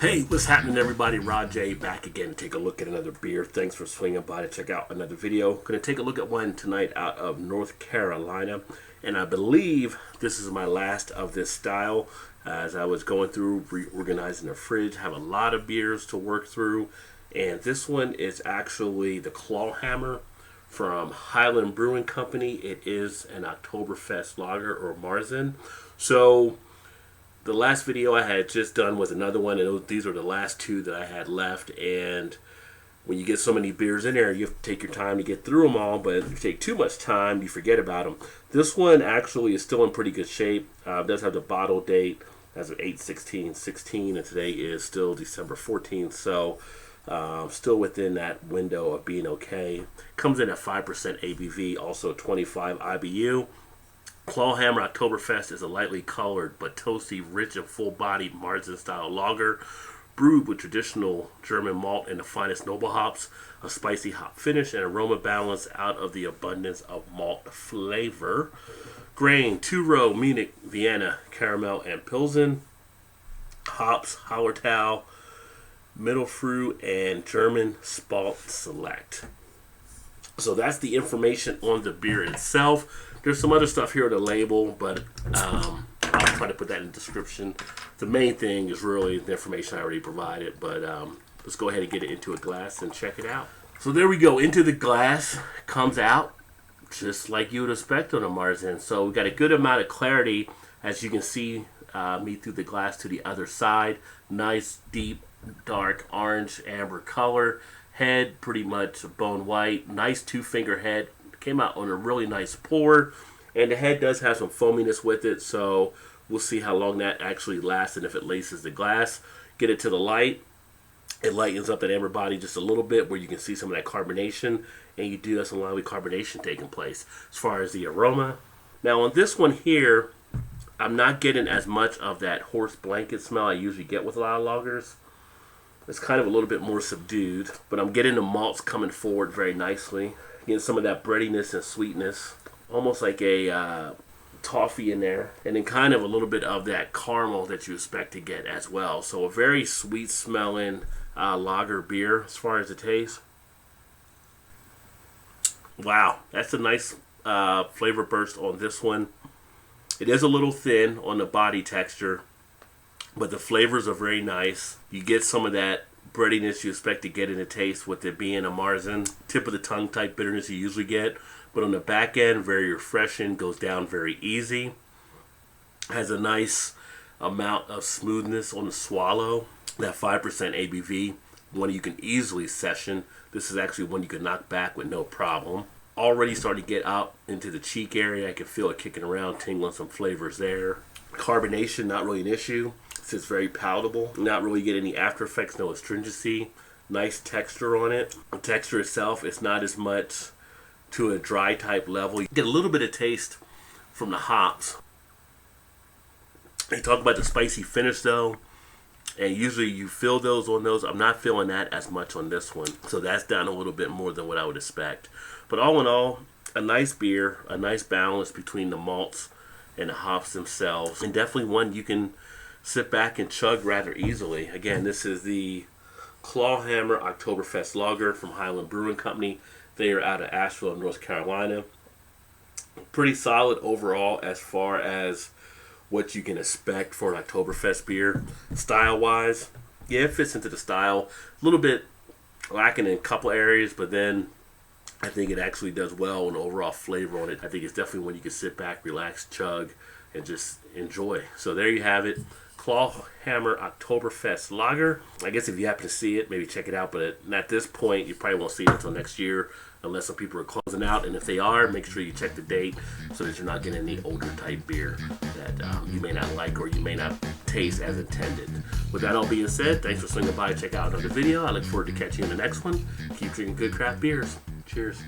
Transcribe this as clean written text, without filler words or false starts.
Hey, what's happening everybody? Rod J back again to take a look at another beer. Thanks for swinging by to check out another video. Going to take a look at one tonight out of North Carolina. And I believe this is my last of this style. As I was going through reorganizing the fridge, have a lot of beers to work through. And this one is actually the Clawhammer from Highland Brewing Company. It is an Oktoberfest lager or Marzen. So the last video I had just done was another one, and these are the last two that I had left. And when you get so many beers in there, you have to take your time to get through them all, but if you take too much time, you forget about them. This one actually is still in pretty good shape. It does have the bottle date as of 8/16/16, and today is still December 14th, so still within that window of being okay. Comes in at 5% ABV, also 25 IBU. Clawhammer Oktoberfest is a lightly colored but toasty, rich and full-bodied Marzen-style lager, brewed with traditional German malt and the finest noble hops, a spicy hop finish, and aroma balance out of the abundance of malt flavor. Grain, 2-row, Munich, Vienna, caramel, and Pilsen. Hops, Hallertau, Mittelfrüh, and German Spalt Select. So that's the information on the beer itself. There's some other stuff here on the label, but I'll try to put that in the description. The main thing is really the information I already provided, but let's go ahead and get it into a glass and check it out. So there we go, into the glass, comes out just like you would expect on a Marzen. So we got a good amount of clarity, as you can see me through the glass to the other side. Nice, deep, dark orange, amber color. Head pretty much bone white. Nice two-finger head. Came out on a really nice pour, and the head does have some foaminess with it, so we'll see how long that actually lasts and if it laces the glass. Get it to the light. It lightens up that amber body just a little bit where you can see some of that carbonation, and you do have some lively carbonation taking place. As far as the aroma, now on this one here, I'm not getting as much of that horse blanket smell I usually get with a lot of lagers. It's kind of a little bit more subdued, but I'm getting the malts coming forward very nicely. Getting some of that breadiness and sweetness, almost like a toffee in there, and then kind of a little bit of that caramel that you expect to get as well. So a very sweet smelling lager beer as far as the taste. Wow, that's a nice flavor burst on this one. It is a little thin on the body texture, but the flavors are very nice. You get some of that breadiness you expect to get in the taste with it being a Marzen. Tip of the tongue type bitterness you usually get. But on the back end, very refreshing, goes down very easy. Has a nice amount of smoothness on the swallow. That 5% ABV, one you can easily session. This is actually one you can knock back with no problem. Already starting to get out into the cheek area. I can feel it kicking around, tingling some flavors there. Carbonation, not really an issue. It's very palatable. Not really get any after effects, no astringency. Nice texture on it. The texture itself is not as much to a dry type level. You get a little bit of taste from the hops. You talk about the spicy finish though, and usually you feel those on those. I'm not feeling that as much on this one. So that's down a little bit more than what I would expect. But all in all, a nice beer, a nice balance between the malts and the hops themselves. And definitely one you can sit back and chug rather easily. Again, this is the Clawhammer Oktoberfest Lager from Highland Brewing Company. They are out of Asheville, North Carolina. Pretty solid overall as far as what you can expect for an Oktoberfest beer. Style-wise, yeah, it fits into the style. A little bit lacking in a couple areas, but then I think it actually does well on the overall flavor on it. I think it's definitely one you can sit back, relax, chug, and just enjoy. So there you have it. Clawhammer Oktoberfest Lager. I guess if you happen to see it, maybe check it out, but at this point, you probably won't see it until next year unless some people are closing out, and if they are, make sure you check the date so that you're not getting any older type beer that you may not like or you may not taste as intended. With that all being said, thanks for swinging by and check out another video. I look forward to catching you in the next one. Keep drinking good craft beers. Cheers.